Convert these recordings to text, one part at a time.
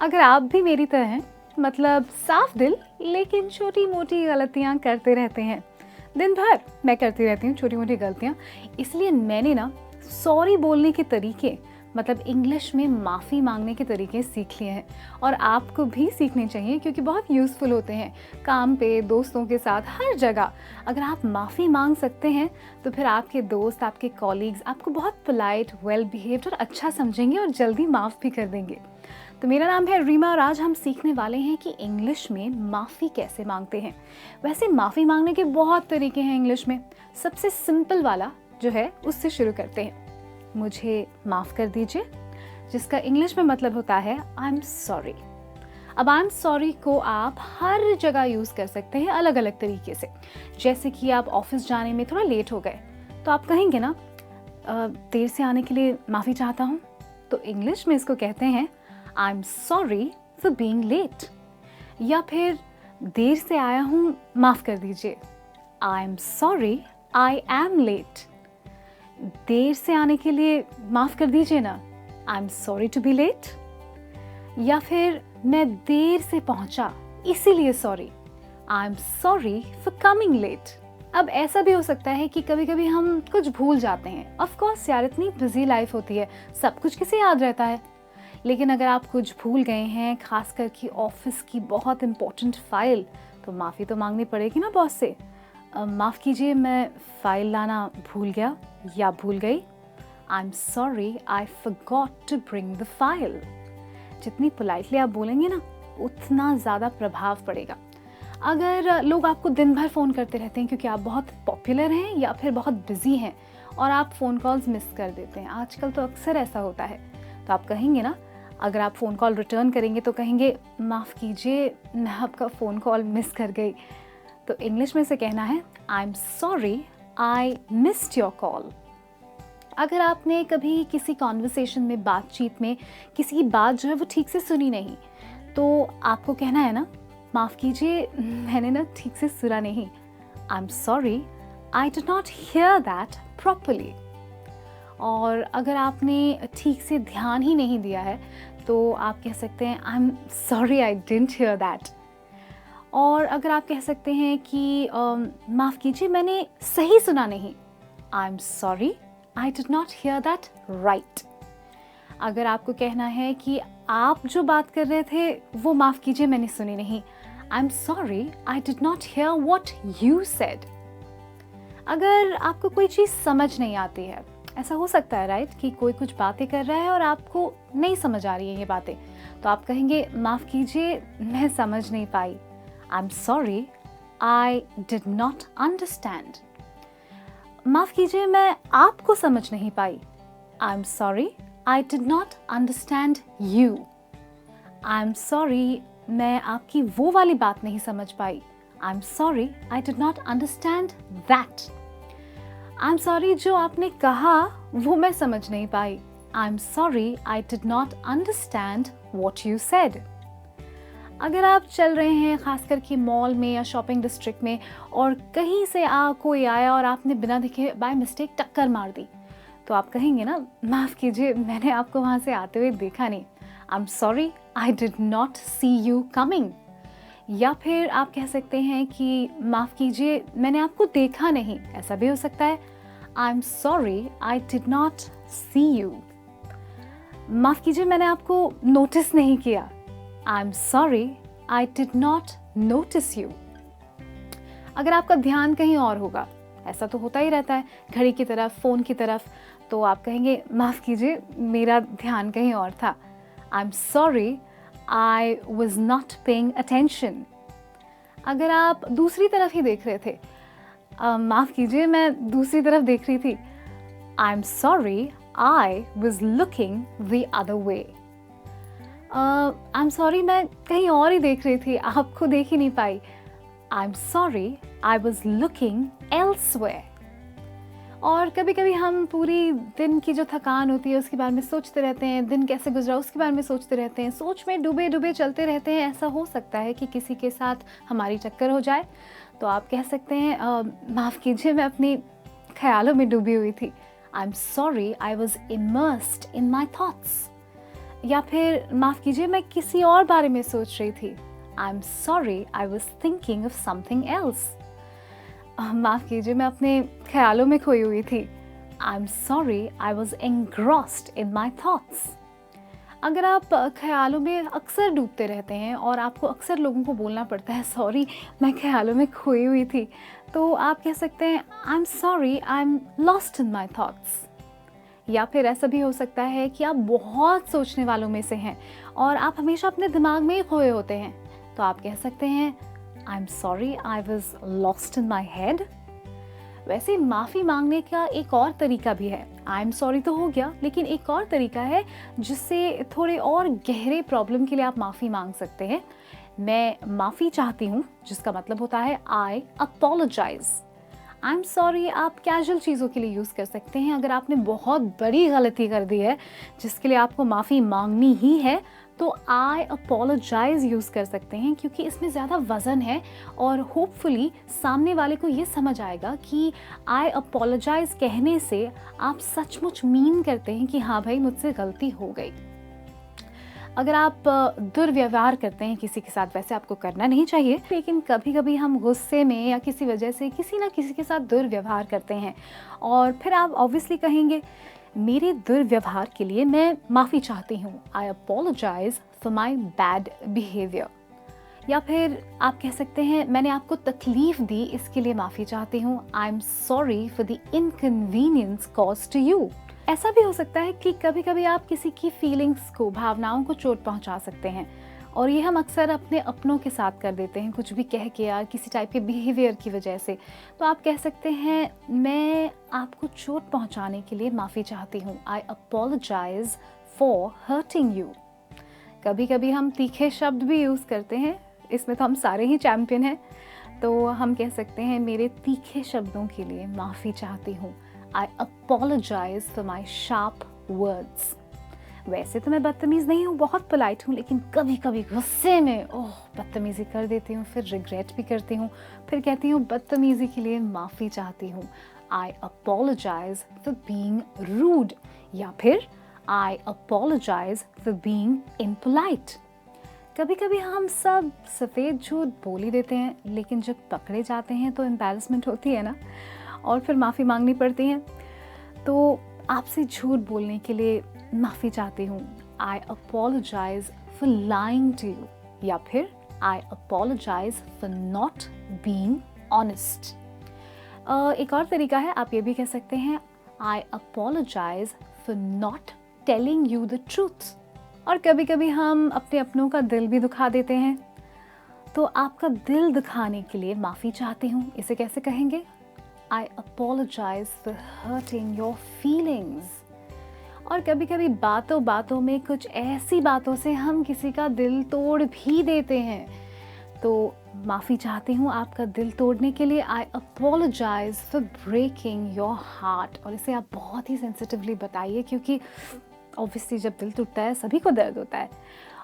अगर आप भी मेरी तरह हैं, मतलब साफ दिल लेकिन छोटी मोटी गलतियां करते रहते हैं, दिन भर मैं करती रहती हूँ छोटी मोटी गलतियां, इसलिए मैंने ना सॉरी बोलने के तरीके, मतलब इंग्लिश में माफ़ी मांगने के तरीके सीख लिए हैं। और आपको भी सीखने चाहिए क्योंकि बहुत यूज़फुल होते हैं काम पे, दोस्तों के साथ, हर जगह। अगर आप माफ़ी मांग सकते हैं तो फिर आपके दोस्त, आपके कॉलीग्स आपको बहुत पोलाइट, वेल बिहेव्ड और अच्छा समझेंगे और जल्दी माफ़ भी कर देंगे। तो मेरा नाम है रीमा और आज हम सीखने वाले हैं कि इंग्लिश में माफ़ी कैसे मांगते हैं। वैसे माफ़ी मांगने के बहुत तरीके हैं इंग्लिश में। सबसे सिंपल वाला जो है उससे शुरू करते हैं। मुझे माफ़ कर दीजिए, जिसका इंग्लिश में मतलब होता है आई एम सॉरी। अब आई एम सॉरी को आप हर जगह यूज़ कर सकते हैं अलग अलग तरीके से। जैसे कि आप ऑफिस जाने में थोड़ा लेट हो गए तो आप कहेंगे ना, देर से आने के लिए माफ़ी चाहता हूँ। तो इंग्लिश में इसको कहते हैं I am sorry for being late. या फिर देर से आया हूँ, माफ़ कर दीजिए, I am sorry I am late. देर से आने के लिए माफ़ कर दीजिए ना, I am sorry to be late. या फिर मैं देर से पहुंचा इसीलिए sorry, I am sorry for coming late. अब ऐसा भी हो सकता है कि कभी कभी हम कुछ भूल जाते हैं। ऑफ कोर्स यार, इतनी बिजी लाइफ होती है, सब कुछ किसे याद रहता है। लेकिन अगर आप कुछ भूल गए हैं, खासकर कि ऑफिस की बहुत इंपॉर्टेंट फाइल, तो माफ़ी तो मांगनी पड़ेगी ना बॉस से। माफ़ कीजिए, मैं फ़ाइल लाना भूल गया या भूल गई। I am sorry I forgot to bring the file. जितनी पोलाइटली आप बोलेंगे ना, उतना ज़्यादा प्रभाव पड़ेगा। अगर लोग आपको दिन भर फ़ोन करते रहते हैं क्योंकि आप बहुत पॉपुलर हैं या फिर बहुत बिजी हैं और आप फ़ोन कॉल्स मिस कर देते हैं, आजकल तो अक्सर ऐसा होता है, तो आप कहेंगे ना, अगर आप फ़ोन कॉल रिटर्न करेंगे तो कहेंगे माफ़ कीजिए, मैं आपका फ़ोन कॉल मिस कर गई। तो इंग्लिश में से कहना है I am sorry I missed your call. अगर आपने कभी किसी कॉन्वर्सेशन में, बातचीत में किसी की बात जो है वो ठीक से सुनी नहीं, तो आपको कहना है ना, माफ़ कीजिए, मैंने ना ठीक से सुना नहीं, I am sorry I did not here that properly. और अगर आपने ठीक से ध्यान ही नहीं दिया है तो आप कह सकते हैं I am sorry I didn't here that. और अगर आप कह सकते हैं कि माफ़ कीजिए, मैंने सही सुना नहीं, I am sorry I did not here that right. अगर आपको कहना है कि आप जो बात कर रहे थे वो माफ़ कीजिए मैंने सुनी नहीं, I am sorry I did not here what you said. अगर आपको कोई चीज़ समझ नहीं आती है, ऐसा हो सकता है राइट, कि कोई कुछ बातें कर रहा है और आपको नहीं समझ आ रही है ये बातें, तो आप कहेंगे माफ़ कीजिए, मैं समझ नहीं पाई, I am sorry I did not understand. माफ़ कीजिए, मैं आपको समझ नहीं पाई, I am sorry I did not understand you. I am sorry, मैं आपकी वो वाली बात नहीं समझ पाई, I am sorry I did not understand that. I am sorry, जो आपने कहा वो मैं समझ नहीं पाई, I am sorry I did not understand what you said. अगर आप चल रहे हैं खासकर कि मॉल में या शॉपिंग डिस्ट्रिक्ट में और कहीं से कोई आया और आपने बिना देखे बाय मिस्टेक टक्कर मार दी, तो आप कहेंगे ना, माफ़ कीजिए, मैंने आपको वहाँ से आते हुए देखा नहीं, I am sorry I did not see you coming. या फिर आप कह सकते हैं कि माफ़ कीजिए, मैंने आपको देखा नहीं, ऐसा भी हो सकता है, I am sorry I did not see you. माफ़ कीजिए, मैंने आपको नोटिस नहीं किया, I am sorry I did not notice you. अगर आपका ध्यान कहीं और होगा, ऐसा तो होता ही रहता है, घड़ी की तरफ, फ़ोन की तरफ, तो आप कहेंगे माफ़ कीजिए, मेरा ध्यान कहीं और था, आई am sorry I was not paying attention. अगर आप दूसरी तरफ ही देख रहे थे, माफ़ कीजिए, मैं दूसरी तरफ देख रही थी, आई am sorry I was looking the other way. I am sorry, मैं कहीं और ही देख रही थी, आपको देख ही नहीं पाई, I am sorry I was looking elsewhere. और कभी कभी हम पूरी दिन की जो थकान होती है उसके बारे में सोचते रहते हैं, दिन कैसे गुजरा उसके बारे में सोचते रहते हैं, सोच में डूबे डूबे चलते रहते हैं। ऐसा हो सकता है कि किसी के साथ हमारी टक्कर हो जाए, तो आप कह सकते हैं माफ़ कीजिए, मैं अपनी ख्यालों में डूबी हुई थी, आई am sorry I was immersed in my thoughts. या फिर माफ़ कीजिए मैं किसी और बारे में सोच रही थी। आई am sorry I was thinking of something else. माफ़ कीजिए मैं अपने ख्यालों में खोई हुई थी। आई am sorry I was engrossed in my thoughts. अगर आप ख्यालों में अक्सर डूबते रहते हैं और आपको अक्सर लोगों को बोलना पड़ता है सॉरी मैं ख्यालों में खोई हुई थी, तो आप कह सकते हैं I am sorry I am lost in my thoughts. या फिर ऐसा भी हो सकता है कि आप बहुत सोचने वालों में से हैं और आप हमेशा अपने दिमाग में ही खोए होते हैं, तो आप कह सकते हैं I am sorry I was lost in my head. वैसे माफ़ी मांगने का एक और तरीका भी है। आई एम सॉरी तो हो गया, लेकिन एक और तरीका है जिससे थोड़े और गहरे प्रॉब्लम के लिए आप माफ़ी मांग सकते हैं। मैं माफ़ी चाहती हूँ, जिसका मतलब होता है आई अपोलोजाइज। आई एम सॉरी आप कैजुअल चीज़ों के लिए यूज़ कर सकते हैं। अगर आपने बहुत बड़ी गलती कर दी है जिसके लिए आपको माफ़ी मांगनी ही है, तो आई अपोलोजाइज यूज़ कर सकते हैं, क्योंकि इसमें ज़्यादा वज़न है और होपफुली सामने वाले को ये समझ आएगा कि आई अपोलोजाइज कहने से आप सचमुच मीन करते हैं कि हाँ भाई मुझसे गलती हो गई। अगर आप दुर्व्यवहार करते हैं किसी के साथ, वैसे आपको करना नहीं चाहिए, लेकिन कभी कभी हम गुस्से में या किसी वजह से किसी ना किसी के साथ दुर्व्यवहार करते हैं और फिर आप ऑब्वियसली कहेंगे मेरे दुर्व्यवहार के लिए मैं माफ़ी चाहती हूँ, I apologise for my bad behaviour. या फिर आप कह सकते हैं मैंने आपको तकलीफ़ दी इसके लिए माफ़ी चाहती हूँ, I am sorry for the inconvenience cause to you. ऐसा भी हो सकता है कि कभी कभी आप किसी की फीलिंग्स को, भावनाओं को चोट पहुंचा सकते हैं और ये हम अक्सर अपने अपनों के साथ कर देते हैं, कुछ भी कह के या किसी टाइप के बिहेवियर की वजह से। तो आप कह सकते हैं मैं आपको चोट पहुंचाने के लिए माफ़ी चाहती हूँ, I apologise for hurting you. कभी कभी हम तीखे शब्द भी यूज़ करते हैं, इसमें तो हम सारे ही चैम्पियन हैं। तो हम कह सकते हैं मेरे तीखे शब्दों के लिए माफ़ी चाहती हूँ, I apologize for my sharp words। वैसे तो मैं बदतमीज़ नहीं हूँ, बहुत पोलाइट हूँ, लेकिन कभी कभी गुस्से में बदतमीज़ी कर देती हूँ, फिर रिग्रेट भी करती हूँ, फिर कहती हूँ बदतमीज़ी के लिए माफ़ी चाहती हूँ, I apologize for being rude। या फिर I apologize for being impolite। कभी कभी हम सब सफ़ेद झूठ बोल ही देते हैं, लेकिन जब पकड़े जाते हैं तो एम्बैरसमेंट होती है ना, और फिर माफ़ी मांगनी पड़ती है। तो आपसे झूठ बोलने के लिए माफ़ी चाहती हूँ, I apologise for lying to you. या फिर I apologise for not being honest. एक और तरीका है, आप ये भी कह सकते हैं I apologise for not telling you the truth. और कभी कभी हम अपने अपनों का दिल भी दुखा देते हैं, तो आपका दिल दुखाने के लिए माफ़ी चाहती हूँ, इसे कैसे कहेंगे? I apologize for hurting your feelings। और कभी कभी बातों बातों में कुछ ऐसी बातों से हम किसी का दिल तोड़ भी देते हैं, तो माफ़ी चाहती हूँ आपका दिल तोड़ने के लिए, I apologize for breaking your heart। और इसे आप बहुत ही सेंसिटिवली बताइए, क्योंकि ऑब्वियसली जब दिल टूटता है सभी को दर्द होता है।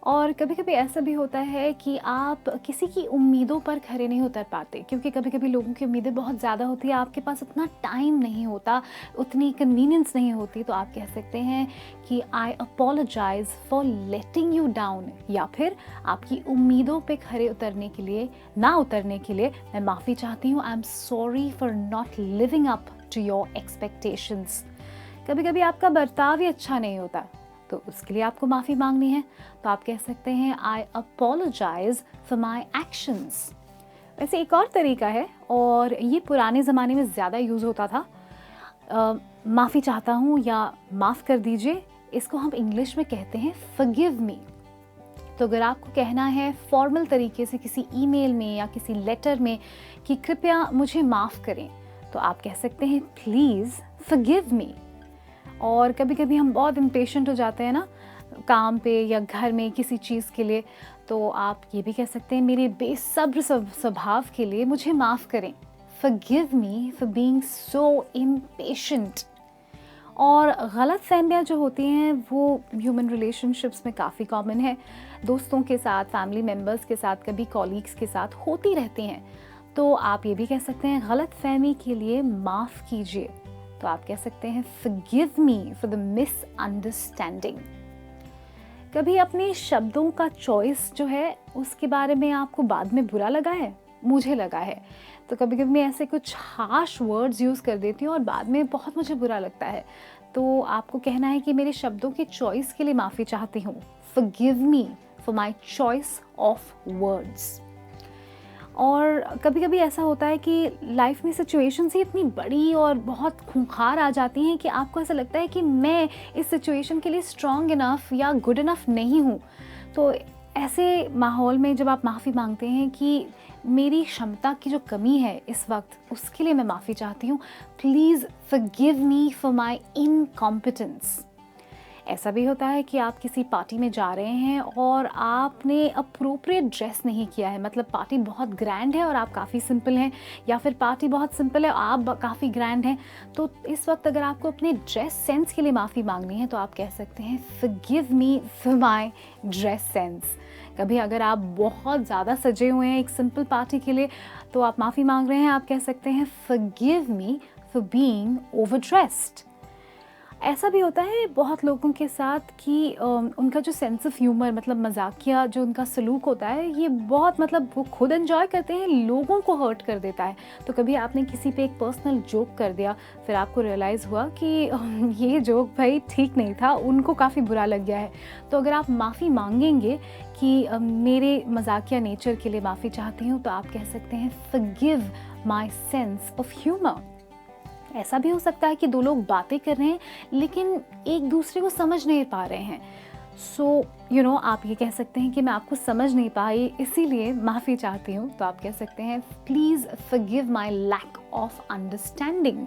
और कभी कभी ऐसा भी होता है कि आप किसी की उम्मीदों पर खरे नहीं उतर पाते, क्योंकि कभी कभी लोगों की उम्मीदें बहुत ज़्यादा होती है, आपके पास उतना टाइम नहीं होता, उतनी कन्वीनियंस नहीं होती। तो आप कह सकते हैं कि I apologise for letting you down. या फिर आपकी उम्मीदों पे खरे उतरने के लिए, ना उतरने के लिए मैं माफ़ी चाहती हूँ, I am sorry for not living up to your expectations. कभी कभी आपका बर्ताव ही अच्छा नहीं होता, तो उसके लिए आपको माफ़ी मांगनी है, तो आप कह सकते हैं I apologise for my actions. वैसे एक और तरीका है, और ये पुराने ज़माने में ज़्यादा यूज़ होता था, माफ़ी चाहता हूँ या माफ़ कर दीजिए, इसको हम इंग्लिश में कहते हैं फॉरगिव मी। तो अगर आपको कहना है फॉर्मल तरीके से किसी ईमेल में या किसी लेटर में कि कृपया मुझे माफ़ करें, तो आप कह सकते हैं प्लीज़ फॉरगिव मी। और कभी कभी हम बहुत इम्पेशेंट हो जाते हैं ना, काम पे या घर में किसी चीज़ के लिए, तो आप ये भी कह सकते हैं मेरे बेसब्र स्वभाव के लिए मुझे माफ़ करें, forgive me for being so impatient. और गलत फहमियाँ जो होती हैं वो ह्यूमन रिलेशनशिप्स में काफ़ी कॉमन है, दोस्तों के साथ, फैमिली मेम्बर्स के साथ, कभी कॉलीग्स के साथ होती रहती हैं। तो आप ये भी कह सकते हैं गलत फहमी के लिए माफ़ कीजिए, तो आप कह सकते हैं forgive me for the misunderstanding. कभी अपने शब्दों का चॉइस जो है उसके बारे में आपको बाद में बुरा लगा है? मुझे लगा है। तो कभी-कभी मैं ऐसे कुछ हार्श वर्ड्स यूज़ कर देती हूँ और बाद में बहुत मुझे बुरा लगता है। तो आपको कहना है कि मेरे शब्दों की चॉइस के लिए माफ़ी चाहती हूँ। Forgive me for my choice of words. और कभी-कभी ऐसा होता है कि लाइफ में सिचुएशंस ही इतनी बड़ी और बहुत खूंखार आ जाती हैं कि आपको ऐसा लगता है कि मैं इस सिचुएशन के लिए स्ट्रॉन्ग इनफ या गुड इनफ नहीं हूँ। तो ऐसे माहौल में जब आप माफ़ी मांगते हैं कि मेरी क्षमता की जो कमी है इस वक्त, उसके लिए मैं माफ़ी चाहती हूँ। Please forgive me for my incompetence. ऐसा भी होता है कि आप किसी पार्टी में जा रहे हैं और आपने अप्रोप्रिएट ड्रेस नहीं किया है, मतलब पार्टी बहुत ग्रैंड है और आप काफ़ी सिंपल हैं, या फिर पार्टी बहुत सिंपल है आप काफ़ी ग्रैंड हैं। तो इस वक्त अगर आपको अपने ड्रेस सेंस के लिए माफ़ी मांगनी है तो आप कह सकते हैं forgive me for my dress sense. कभी अगर आप बहुत ज़्यादा सजे हुए हैं एक सिंपल पार्टी के लिए तो आप माफ़ी मांग रहे हैं, आप कह सकते हैं forgive me for being over dressed. ऐसा भी होता है बहुत लोगों के साथ कि उनका जो सेंस ऑफ ह्यूमर, मतलब मजाकिया जो उनका सलूक होता है, ये बहुत, मतलब वो खुद एंजॉय करते हैं, लोगों को हर्ट कर देता है। तो कभी आपने किसी पे एक पर्सनल जोक कर दिया, फिर आपको रियलाइज़ हुआ कि ये जोक भाई ठीक नहीं था, उनको काफ़ी बुरा लग गया है। तो अगर आप माफ़ी मांगेंगे कि मेरे मजाकिया नेचर के लिए माफ़ी चाहती हूँ, तो आप कह सकते हैं forgive my sense of humour. ऐसा भी हो सकता है कि दो लोग बातें कर रहे हैं लेकिन एक दूसरे को समझ नहीं पा रहे हैं। सो आप ये कह सकते हैं कि मैं आपको समझ नहीं पाई इसीलिए माफ़ी चाहती हूँ। तो आप कह सकते हैं please forgive my lack of understanding.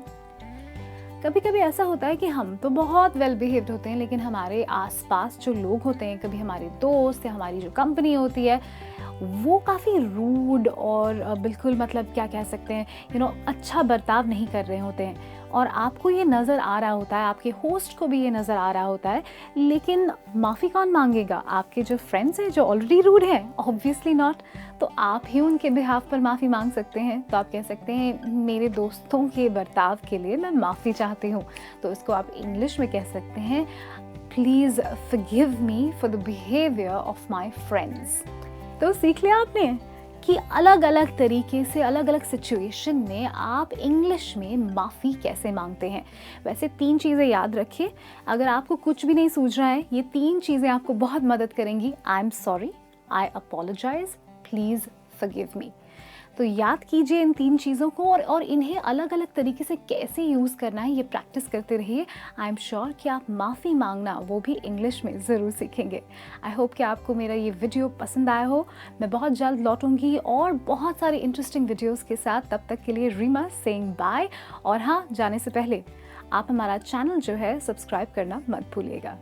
कभी कभी ऐसा होता है कि हम तो बहुत वेल बिहेव्ड होते हैं लेकिन हमारे आसपास जो लोग होते हैं, कभी हमारे दोस्त या हमारी जो कंपनी होती है, वो काफ़ी रूड और बिल्कुल, मतलब क्या कह सकते हैं, अच्छा बर्ताव नहीं कर रहे होते हैं और आपको ये नज़र आ रहा होता है, आपके होस्ट को भी ये नज़र आ रहा होता है, लेकिन माफ़ी कौन मांगेगा? आपके जो फ्रेंड्स हैं जो ऑलरेडी रूड हैं? Obviously not. तो आप ही उनके बिहाफ पर माफ़ी मांग सकते हैं। तो आप कह सकते हैं मेरे दोस्तों के बर्ताव के लिए मैं माफ़ी चाहती हूँ। तो इसको आप इंग्लिश में कह सकते हैं please forgive me for the behaviour of my friends. तो सीख लिया आपने कि अलग अलग तरीके से अलग अलग सिचुएशन में आप इंग्लिश में माफ़ी कैसे मांगते हैं। वैसे 3 चीज़ें याद रखिए, अगर आपको कुछ भी नहीं सूझ रहा है, ये 3 चीज़ें आपको बहुत मदद करेंगी। I am sorry, I apologise, please forgive me. तो याद कीजिए इन 3 चीज़ों को और इन्हें अलग अलग तरीके से कैसे यूज़ करना है ये प्रैक्टिस करते रहिए। आई एम श्योर कि आप माफ़ी मांगना वो भी इंग्लिश में ज़रूर सीखेंगे। आई होप कि आपको मेरा ये वीडियो पसंद आया हो। मैं बहुत जल्द लौटूंगी और बहुत सारे इंटरेस्टिंग वीडियोज़ के साथ। तब तक के लिए रीमा सेइंग बाय। और हाँ, जाने से पहले आप हमारा चैनल जो है सब्सक्राइब करना मत भूलिएगा।